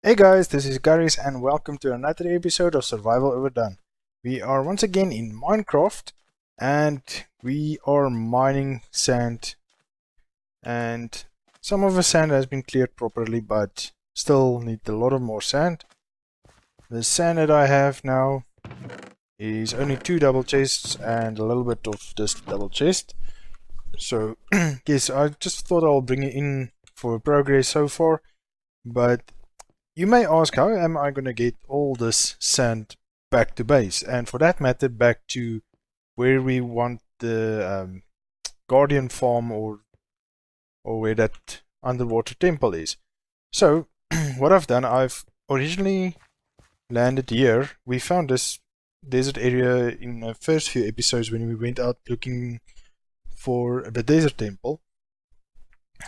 Hey guys, this is Garies and welcome to another episode of Survival Overdone. We are once again in Minecraft and we are mining sand, and some of the sand has been cleared properly but still need a lot of more sand. The sand that I have now is only 2 double chests and a little bit of this double chest. So yes, I just thought I'll bring it in for progress so far, but you may ask, how am I going to get all this sand back to base? And for that matter, back to where we want the Guardian farm or where that underwater temple is. So, what I've done, I've originally landed here. We found this desert area in the first few episodes when we went out looking for the desert temple.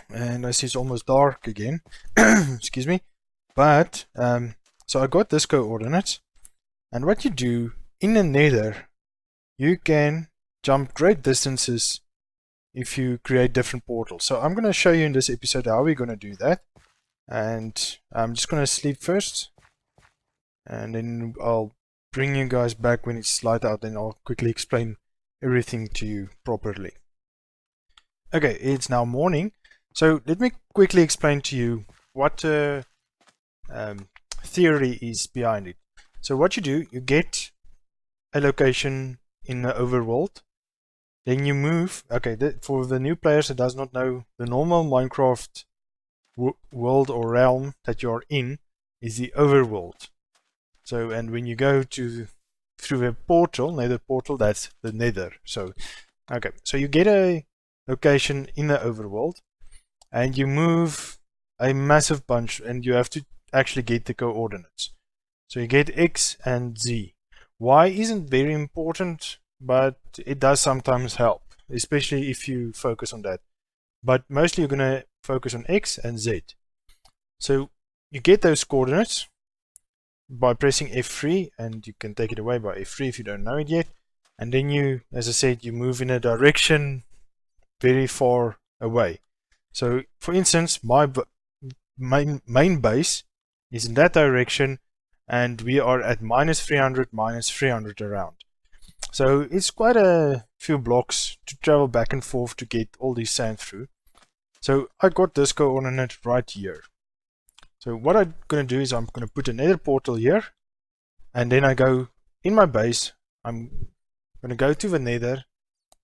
And I see it's almost dark again. Excuse me. But, so I got this coordinates, and what you do in the Nether, you can jump great distances if you create different portals. So I'm going to show you in this episode how we're going to do that, and I'm just going to sleep first, and then I'll bring you guys back when it's light out, and I'll quickly explain everything to you properly. Okay, it's now morning, so let me quickly explain to you what theory is behind it. So what you do, you get a location in the overworld, then you move. Okay, for the new players that does not know, the normal Minecraft world or realm that you are in is the overworld. So, and when you go through a portal, Nether portal, that's the Nether. So, okay, so you get a location in the overworld, and you move a massive bunch, and you have to actually get the coordinates. So you get X and Z. Y isn't very important, but it does sometimes help, especially if you focus on that. But mostly you're going to focus on X and Z. So you get those coordinates by pressing F3, and you can take it away by F3 if you don't know it yet. And then you, as I said, you move in a direction very far away. So for instance, my main base is in that direction, and we are at -300 around. So it's quite a few blocks to travel back and forth to get all these sand through. So I got this coordinate right here. So what I'm going to do is I'm going to put a nether portal here, and then I go in my base. I'm going to go to the nether,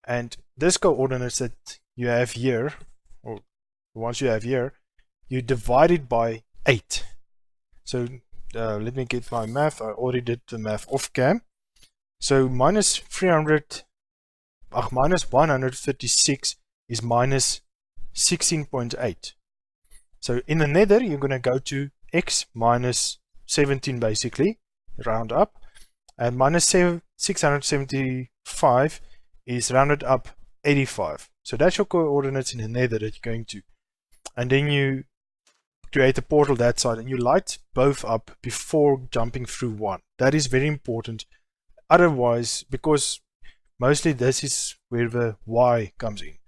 and this coordinates that you have here, or the ones you have here, you divide it by 8. So let me get my math. I already did the math off cam. So minus 136 is minus 16.8. So in the nether, you're going to go to x minus 17 basically, round up, and minus 675 is rounded up 85. So that's your coordinates in the nether that you're going to. And then you create a portal that side, and you light both up before jumping through one. That is very important. Otherwise, because mostly this is where the Y comes in.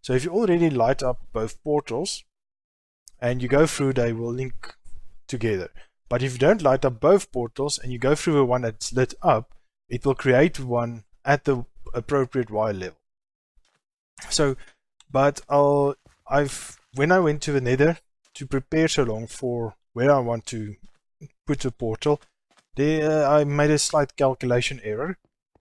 So if you already light up both portals and you go through, they will link together. But if you don't light up both portals and you go through the one that's lit up, it will create one at the appropriate Y level. So, but when I went to the nether to prepare so long for where I want to put the portal, there I made a slight calculation error.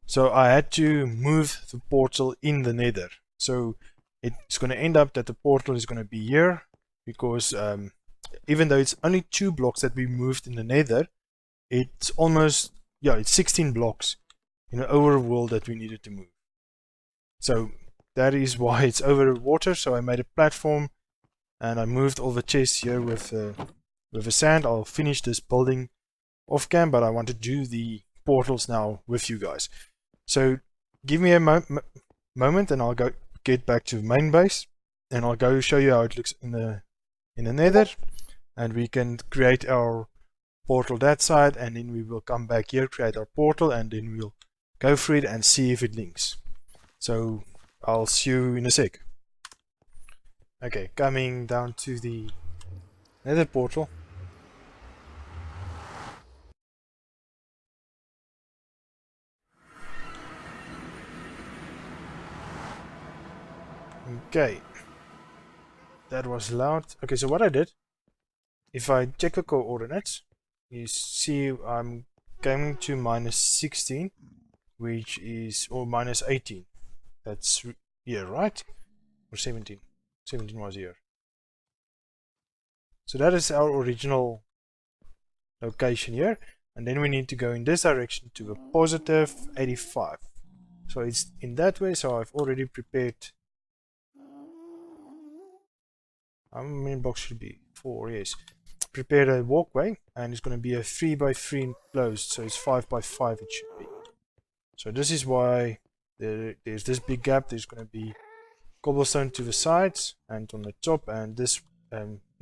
So I had to move the portal in the nether. So it's going to end up that the portal is going to be here, because even though it's only 2 blocks that we moved in the nether, it's almost, it's 16 blocks in the overworld that we needed to move. So that is why it's over water. So I made a platform, and I moved all the chests here with the sand. I'll finish this building off cam, but I want to do the portals now with you guys. So give me a moment, and I'll go get back to main base, and I'll go show you how it looks in the nether, and we can create our portal that side, and then we will come back here, create our portal, and then we'll go through it and see if it links. So I'll see you in a sec. Okay, coming down to the nether portal. Okay, that was loud. Okay, so what I did, if I check the coordinates, you see I'm going to minus 16, which is, or minus 18. That's here, right? Or 17. 17 was here. So that is our original location here. And then we need to go in this direction to a positive 85. So it's in that way. So I've already prepared. How many blocks should be? 4, yes. Prepared a walkway, and it's going to be a 3 by 3 enclosed. So it's 5 by 5 it should be. So this is why there's this big gap. There's going to be cobblestone to the sides and on the top, and this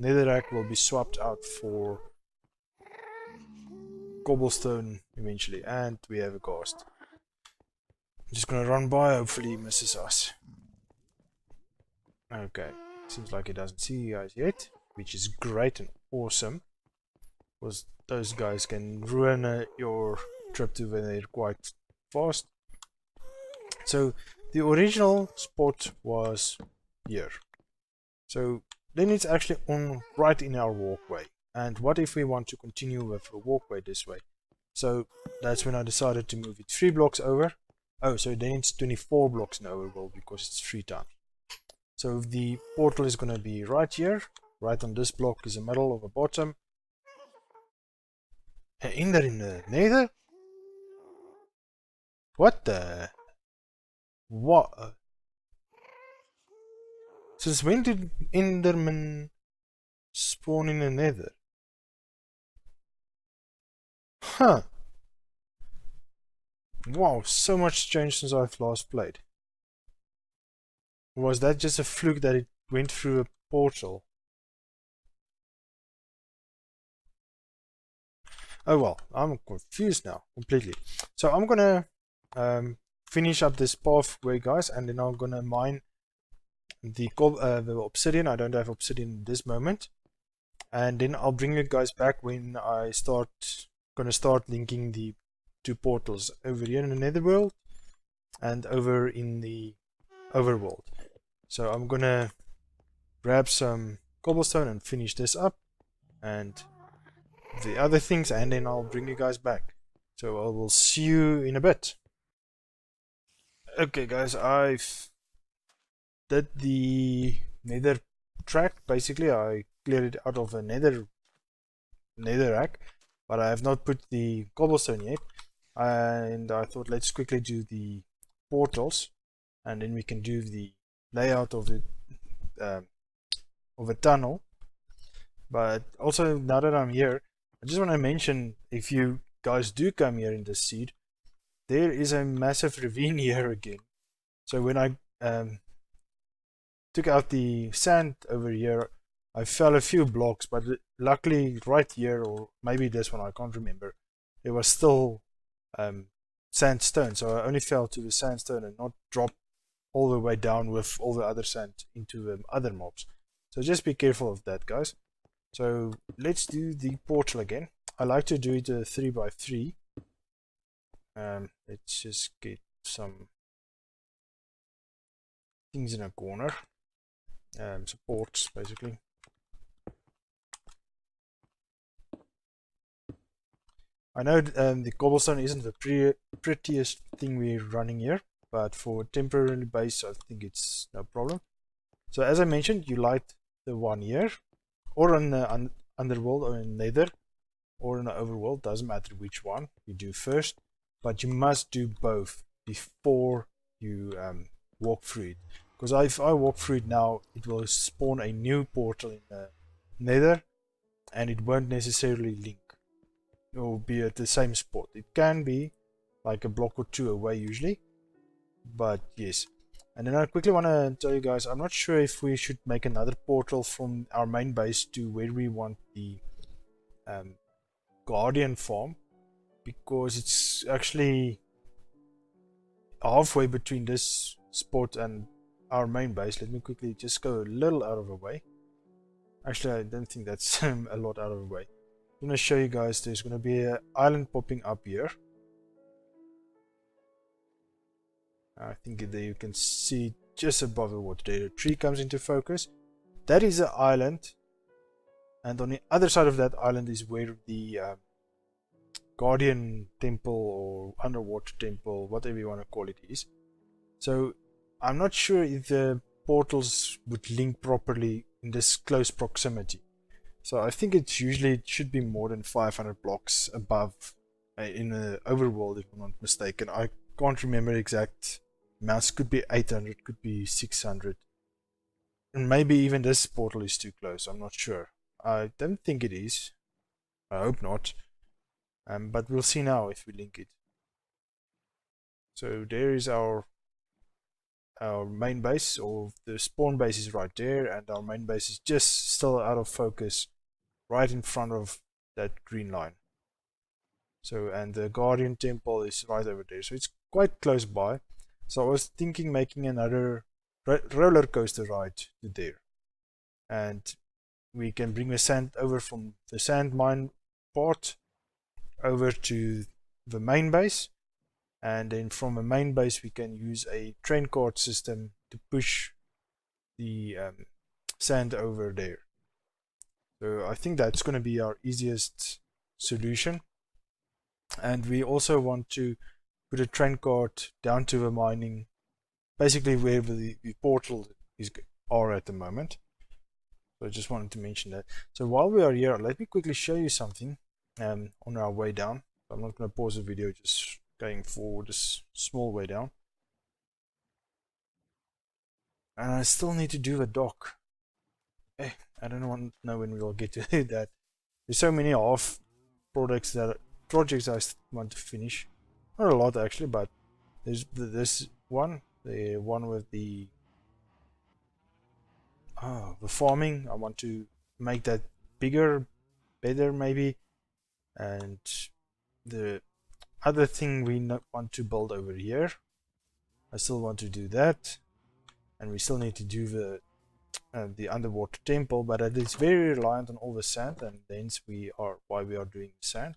netherrack will be swapped out for cobblestone eventually. And we have a ghost. I'm just gonna run by, hopefully he misses us. Okay, seems like he doesn't see you guys yet, which is great and awesome, because those guys can ruin your trip to there quite fast. So the original spot was here. So then it's actually on right in our walkway. And what if we want to continue with the walkway this way? So that's when I decided to move it 3 blocks over. Oh, so then it's 24 blocks in overworld because it's 3 times. So the portal is going to be right here. Right on this block is the middle of the bottom. And in the nether? What the? What? Since when did Enderman spawn in the nether? Huh. Wow, so much changed since I've last played. Or was that just a fluke that it went through a portal? Oh well, I'm confused now, completely. So I'm gonna finish up this pathway, guys, and then I'm gonna mine the obsidian. I don't have obsidian in this moment. And then I'll bring you guys back when I gonna start linking the 2 portals over here in the netherworld and over in the overworld. So I'm gonna grab some cobblestone and finish this up and the other things, and then I'll bring you guys back. So I will see you in a bit. Okay guys, I've did the nether track. Basically I cleared it out of a netherrack, but I have not put the cobblestone yet, and I thought let's quickly do the portals and then we can do the layout of a tunnel. But also, now that I'm here, I just want to mention, if you guys do come here in the seed, there is a massive ravine here again. So when I took out the sand over here, I fell a few blocks, but luckily right here, or maybe this one, I can't remember, there was still sandstone, so I only fell to the sandstone and not drop all the way down with all the other sand into other mobs. So just be careful of that, guys. So let's do the portal again. I like to do it 3 by 3. Let's just get some things in a corner, supports basically. I know the cobblestone isn't the prettiest thing we're running here, but for temporary base I think it's no problem. So as I mentioned, you light the one here, or on the underworld, or in nether, or in the overworld, doesn't matter which one you do first, but you must do both before you walk through it, because if I walk through it now, it will spawn a new portal in the nether and it won't necessarily link or be at the same spot. It can be like a block or 2 away usually, but yes. And then I quickly want to tell you guys, I'm not sure if we should make another portal from our main base to where we want the Guardian farm, because it's actually halfway between this spot and our main base. Let me quickly just go a little out of the way. Actually, I don't think that's a lot out of the way. I'm going to show you guys, there's going to be an island popping up here. I think there you can see just above the water there, a tree comes into focus. That is an island, and on the other side of that island is where the Guardian Temple or Underwater Temple, whatever you want to call it, is. So I'm not sure if the portals would link properly in this close proximity. So I think it should be more than 500 blocks above in the overworld, if I'm not mistaken. I can't remember exact amounts. Could be 800, could be 600. And maybe even this portal is too close. I'm not sure. I don't think it is. I hope not. But we'll see now if we link it. So there is our main base, or the spawn base is right there, and our main base is just still out of focus right in front of that green line. So, and the Guardian Temple is right over there, so it's quite close by. So I was thinking making another roller coaster ride to there, and we can bring the sand over from the sand mine part over to the main base, and then from the main base we can use a train cart system to push the sand over there. So I think that's going to be our easiest solution. And we also want to put a train cart down to the mining, basically wherever the portal are at the moment. So I just wanted to mention that. So while we are here, let me quickly show you something on our way down. I'm not going to pause the video, just going forward this small way down. And I still need to do the dock. I don't know when we will get to that. There's so many half projects I want to finish. Not a lot actually, but there's this one, the one with the farming. I want to make that bigger, better maybe, and the other thing we want to build over here, I still want to do that, and we still need to do the underwater temple, but it is very reliant on all the sand, and hence why we are doing sand.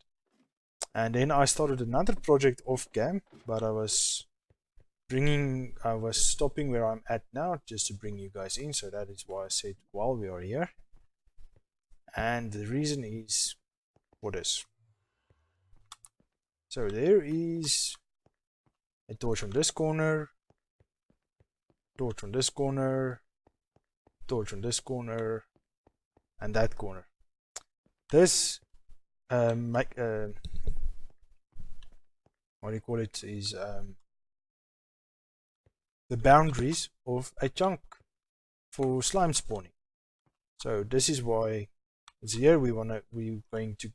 And then I started another project off cam, but I was stopping where I'm at now just to bring you guys in, so that is why I said while we are here. And the reason is for this. So there is a torch on this corner, torch on this corner, torch on this corner, and that corner. This what do you call it, is the boundaries of a chunk for slime spawning. So this is why it's here. We're going to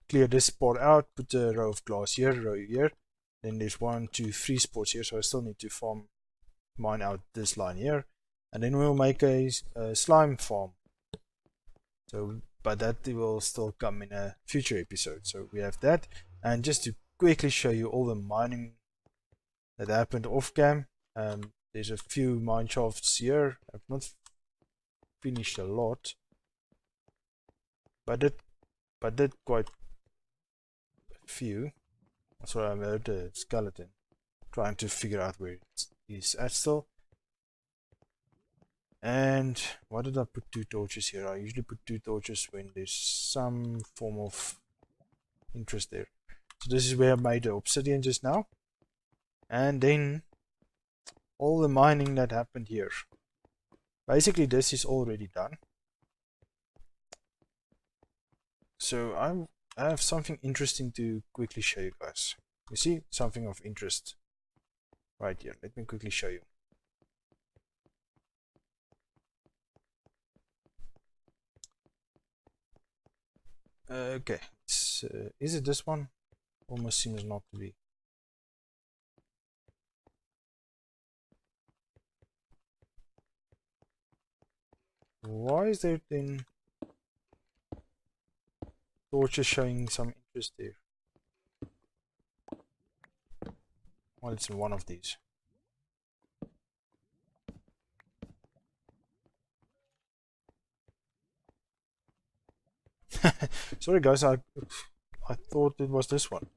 clear this part out, put a row of glass here, a row here. Then there's 1, 2, 3 spots here, so I still need to mine out this line here, and then we'll make a slime farm. So, but that will still come in a future episode. So we have that, and just to quickly show you all the mining that happened off cam. There's a few mine shafts here. I've not finished a lot, but did quite a few. That's why I heard the skeleton, trying to figure out where it is at still. And why did I put 2 torches here? I usually put 2 torches when there's some form of interest there. So this is where I made the obsidian just now, and then all the mining that happened here. Basically this is already done. So I have something interesting to quickly show you guys. You see something of interest right here. Let me quickly show you. Okay, is it this one? Almost seems not to be. Why is there then torches showing some interest there? Well, it's in one of these. Sorry guys, I thought it was this one.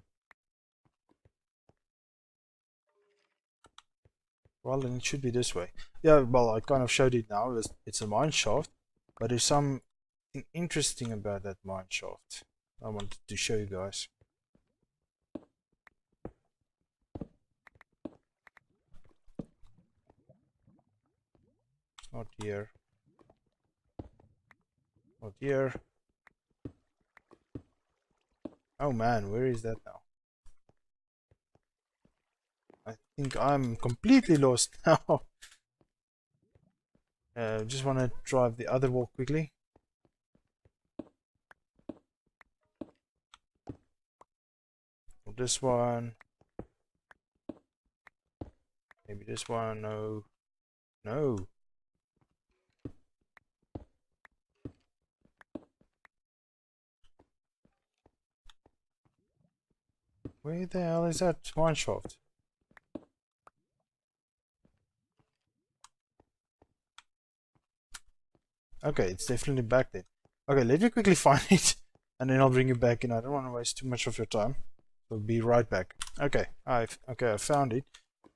Well, then it should be this way. Yeah, well, I kind of showed it now. It's a mine shaft, but there's something interesting about that mine shaft I wanted to show you guys. It's not here. Not here. Oh man, where is that now? I think I'm completely lost now. Just want to drive the other wall quickly. For this one. Maybe this one. No. No. Where the hell is that mine shaft? Okay, it's definitely back there. Okay, let me quickly find it, and then I'll bring you back in. I don't want to waste too much of your time. So be right back. Okay, I found it.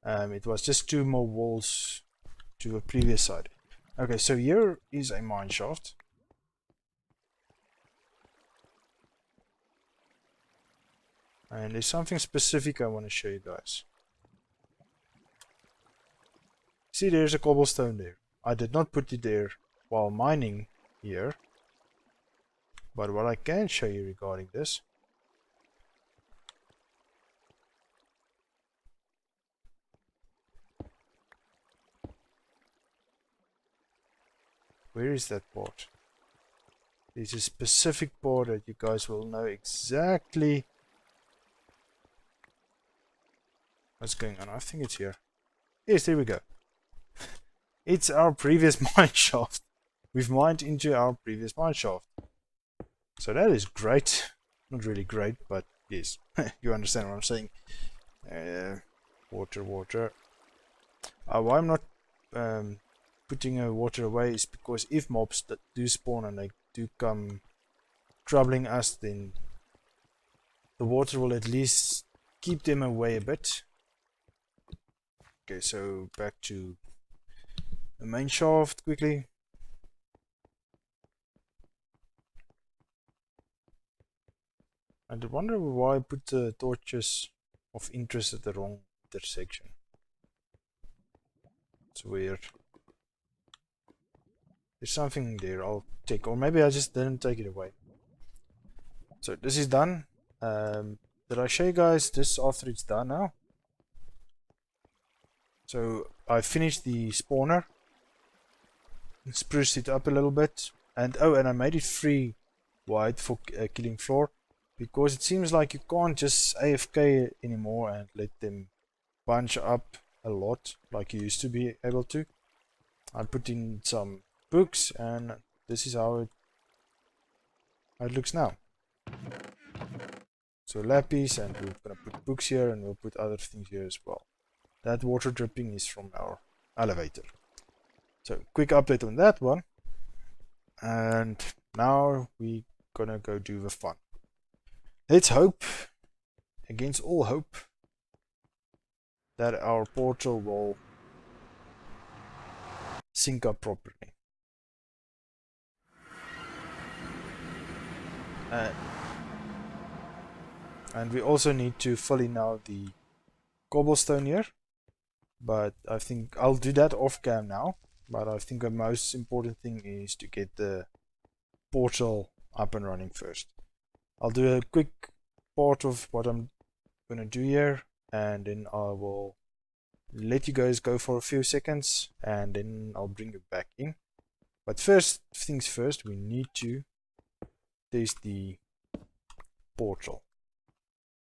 It was just 2 more walls to the previous side. Okay, so here is a mine shaft. And there's something specific I want to show you guys. See, there's a cobblestone there. I did not put it there while mining here. But what I can show you regarding this. Where is that part? There's a specific part that you guys will know exactly what's going on. I think it's here. Yes, there we go. It's our previous mine shaft. We've mined into our previous mine shaft. So that is great. Not really great, but yes. You understand what I'm saying. Water. Why I'm not putting water away is because if mobs that do spawn and they do come troubling us, then the water will at least keep them away a bit. Okay, so back to the main shaft quickly. I wonder why I put the torches of interest at the wrong intersection. It's weird. There's something there I'll take, or maybe I just didn't take it away. So this is done. Did I show you guys this after it's done now? So I finished the spawner, spruced it up a little bit, and oh, and I made it free wide for killing floor, because it seems like you can't just AFK anymore and let them bunch up a lot like you used to be able to. I put in some books, and this is how it looks now. So lapis, and we're gonna put books here, and we'll put other things here as well. That water dripping is from our elevator. So quick update on that one. And now we're gonna go do the fun. Let's hope, against all hope, that our portal will sync up properly. And we also need to fill in now the cobblestone here. But I think I'll do that off cam now. But I think the most important thing is to get the portal up and running first. I'll do a quick part of what I'm gonna do here, and then I will let you guys go for a few seconds, and then I'll bring you back in. But first things first, we need to test the portal.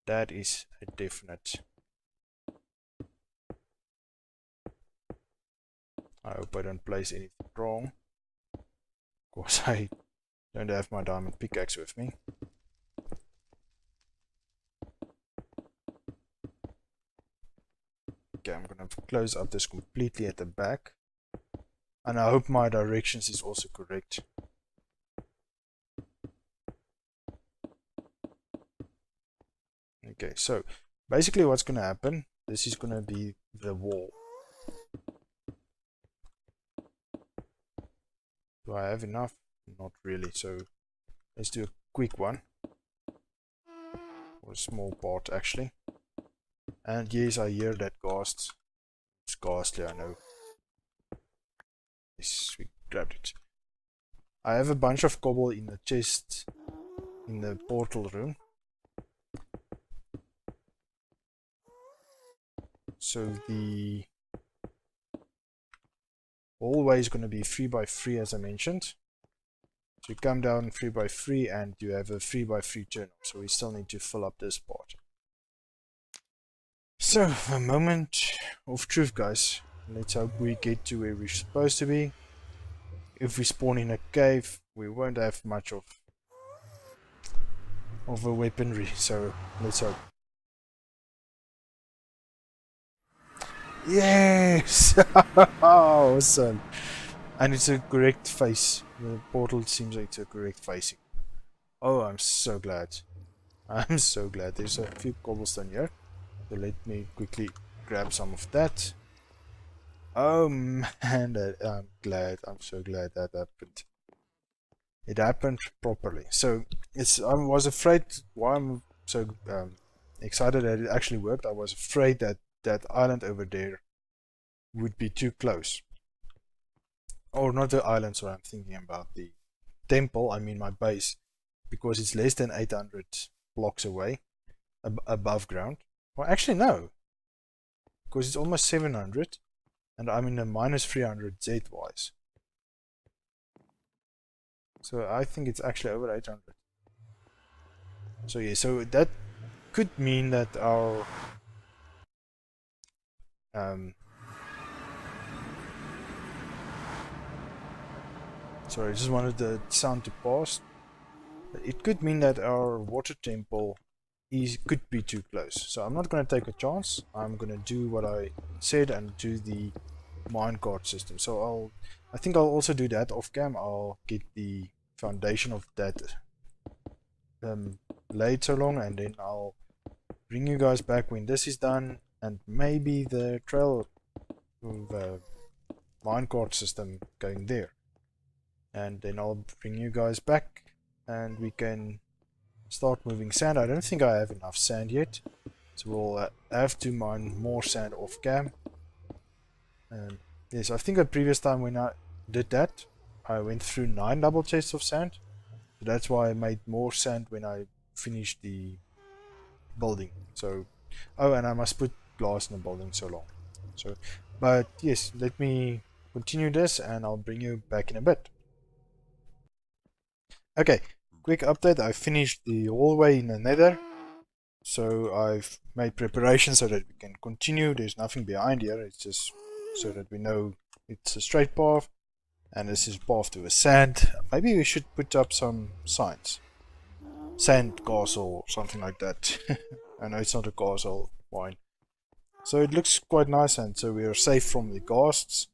That is a definite. I hope I don't place anything wrong. Of course, I don't have my diamond pickaxe with me. Okay, I'm gonna close up this completely at the back. And I hope my directions is also correct. Okay, so basically what's gonna happen, this is gonna be the wall. Do I have enough? Not really, so let's do a quick one. Or a small part actually. And yes, I hear that ghast. It's ghastly, I know. Yes, we grabbed it. I have a bunch of cobble in the chest in the portal room. So the hallway is going to be 3x3 as I mentioned. So you come down 3x3 and you have a 3x3 turn. So we still need to fill up this part. So a moment of truth, guys. Let's hope we get to where we're supposed to be. If we spawn in a cave, we won't have much of a weaponry. So let's hope. Yes! Awesome! And it's a correct face. The portal seems like it's a correct facing. Oh, I'm so glad. I'm so glad. There's a few cobblestone here. So let me quickly grab some of that. Oh man, I'm glad. I'm so glad that happened. It happened properly. So I was afraid. Why I'm so excited that it actually worked. I was afraid that that island over there would be too close. Or not the island, so I'm thinking about the temple, I mean my base, because it's less than 800 blocks away, above ground. Well, actually no, because it's almost 700, and I'm in a minus 300 Z-wise. So I think it's actually over 800. So yeah, so that could mean that our sorry, I just wanted the sound to pass. It could mean that our water temple could be too close. So I'm not going to take a chance. I'm going to do what I said and do the minecart system. So I think I'll also do that off cam. I'll get the foundation of that laid so long, and then I'll bring you guys back when this is done, and maybe the trail of the minecart system going there. And then I'll bring you guys back and we can start moving sand. I don't think I have enough sand yet, so we'll have to mine more sand off cam. And yes, I think the previous time when I did that, I went through 9 double chests of sand. So that's why I made more sand when I finished the building. So, oh, and I must put glass in the building so long. So, but yes, let me continue this and I'll bring you back in a bit. Okay, quick update. I finished the hallway in the Nether. So I've made preparations so that we can continue. There's nothing behind here. It's just so that we know it's a straight path. And this is path to a sand. Maybe we should put up some signs. Sand castle or something like that. I know it's not a castle, fine. So it looks quite nice, and so we are safe from the ghasts.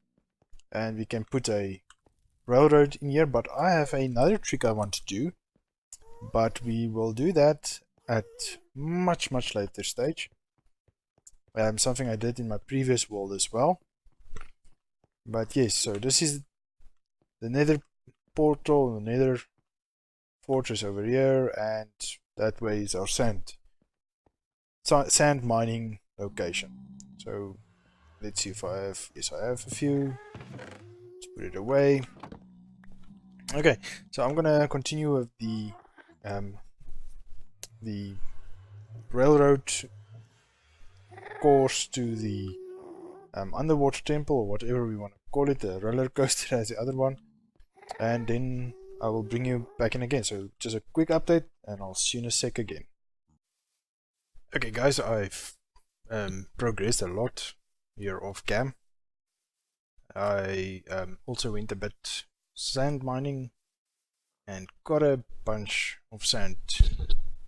And we can put a railroad in here, but I have another trick I want to do. But we will do that at much later stage. Something I did in my previous world as well. But yes, so this is the Nether portal, the Nether fortress over here, and that way is our sand mining location. So let's see if I have, yes I have a few. Let's put it away. Okay, so I'm gonna continue with the railroad course to the underwater temple, or whatever we want to call it, the roller coaster as the other one, and then I will bring you back in again. So just a quick update and I'll see you in a sec again. Okay guys, I've progressed a lot here off cam. I also went a bit sand mining and got a bunch of sand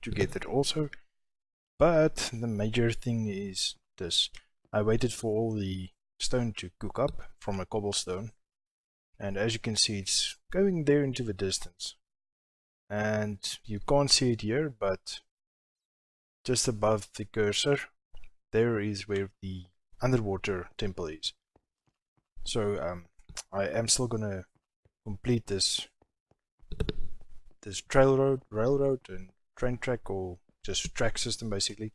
together also, but the major thing is this. I waited for all the stone to cook up from a cobblestone, and as you can see it's going there into the distance, and you can't see it here, but just above the cursor there is where the underwater temple is. So I am still gonna complete this railroad and train track, or just track system basically.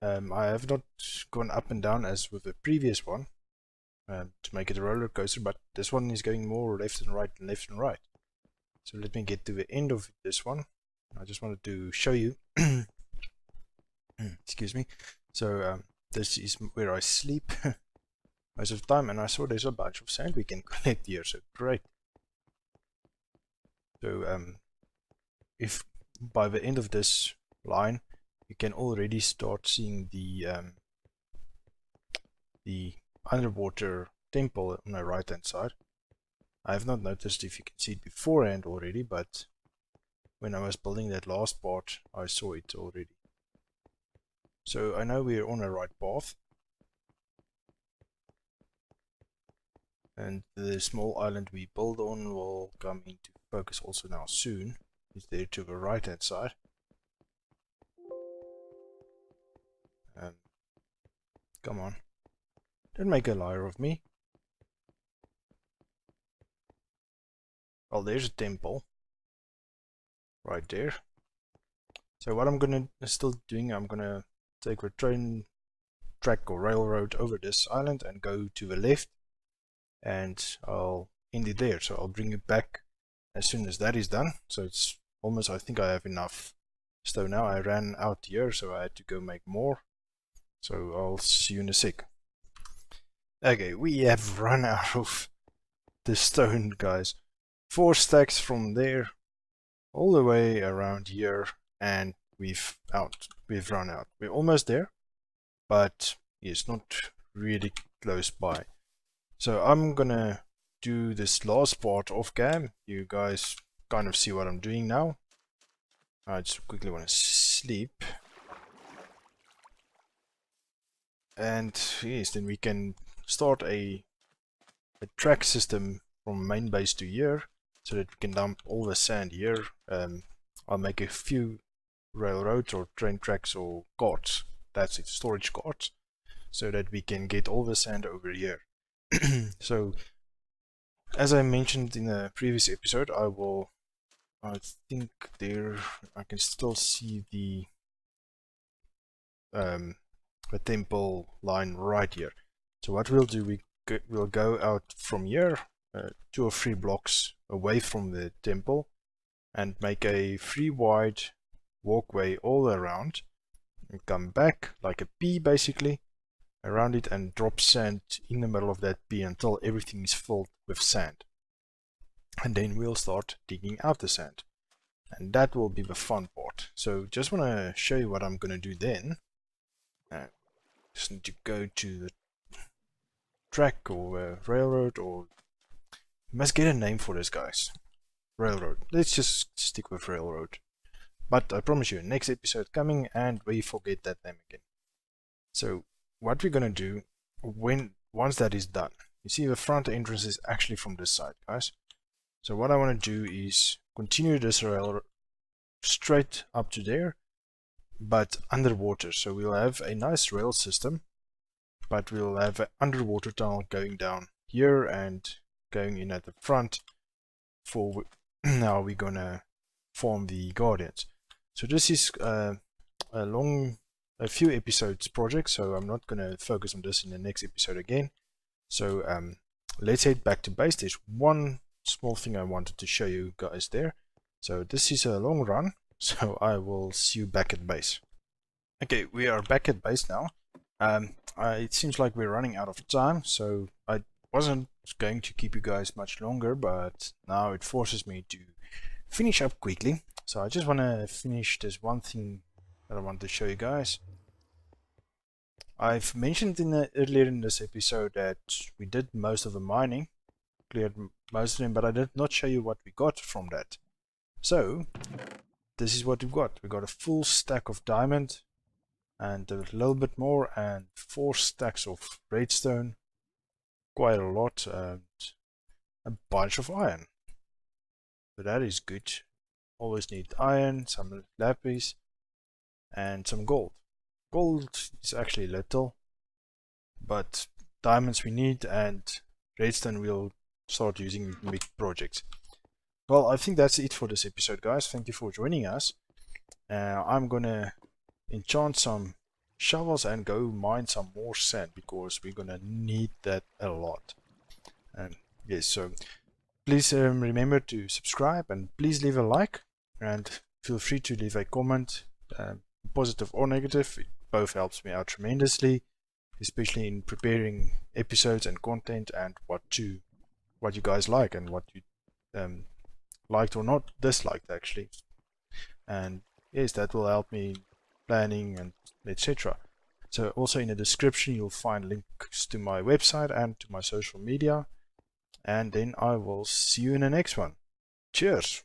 I have not gone up and down as with the previous one to make it a roller coaster, but this one is going more left and right and left and right. So let me get to the end of this one. I just wanted to show you. Excuse me. So this is where I sleep most of the time, and I saw there's a bunch of sand we can collect here, so great. So if by the end of this line you can already start seeing the underwater temple on the right hand side. I have not noticed if you can see it beforehand already, but when I was building that last part I saw it already. So I know we're on the right path, and the small island we build on will come into focus also now soon. It's there to the right hand side. Come on, don't make a liar of me. Well, there's a temple right there. So what I'm gonna I'm gonna take the train track or railroad over this island and go to the left, and I'll end it there. So I'll bring you back as soon as that is done. So it's almost, I think I have enough stone now. I ran out here, so I had to go make more. So I'll see you in a sec. Okay, we have run out of the stone, guys. 4 stacks from there all the way around here, and we've run out. We're almost there, but it's not really close by. So I'm gonna do this last part off cam. You guys kind of see what I'm doing now. I just quickly want to sleep, and yes, then we can start a track system from main base to here, so that we can dump all the sand here. I'll make a few railroads or train tracks or carts, that's it, storage carts, so that we can get all the sand over here. So as I mentioned in the previous episode, I think there I can still see the temple line right here. So what we'll do, we'll go out from here 2 or 3 blocks away from the temple and make a 3 wide walkway all around, and come back like a P basically around it, and drop sand in the middle of that P until everything is filled with sand. And then we'll start digging out the sand, and that will be the fun part. So just want to show you what I'm going to do then. Just need to go to the track or railroad, or you must get a name for this, guys. Railroad. Let's just stick with railroad. But I promise you, next episode coming, and we forget that name again. So what we're gonna do once that is done, you see the front entrance is actually from this side, guys. So what I want to do is continue this railroad straight up to there, but underwater. So we'll have a nice rail system, but we'll have an underwater tunnel going down here and going in at the front for now we're gonna form the Guardians. So this is a few episodes project, so I'm not gonna focus on this in the next episode again. So let's head back to base. There's one small thing I wanted to show you guys there. So this is a long run, so I will see you back at base. Okay, we are back at base now. It seems like we're running out of time, so I wasn't going to keep you guys much longer, but now it forces me to finish up quickly. So I just want to finish this one thing that I want to show you guys. I've mentioned earlier in this episode that we did most of the mining, cleared most of them, but I did not show you what we got from that. So this is what we've got. We got a full stack of diamond, and a little bit more, and 4 stacks of redstone, quite a lot, and a bunch of iron. So that is good. Always need iron, some lapis, and some gold. Gold is actually little, but diamonds we need, and redstone we'll start using in big projects. Well, I think that's it for this episode, guys. Thank you for joining us. I'm gonna enchant some shovels and go mine some more sand, because we're gonna need that a lot. And yes, so please remember to subscribe, and please leave a like, and feel free to leave a comment, positive or negative. It both helps me out tremendously, especially in preparing episodes and content, and what you guys like and what you liked or not disliked actually. And yes, that will help me planning and etc. So also in the description you'll find links to my website and to my social media. And then I will see you in the next one. Cheers!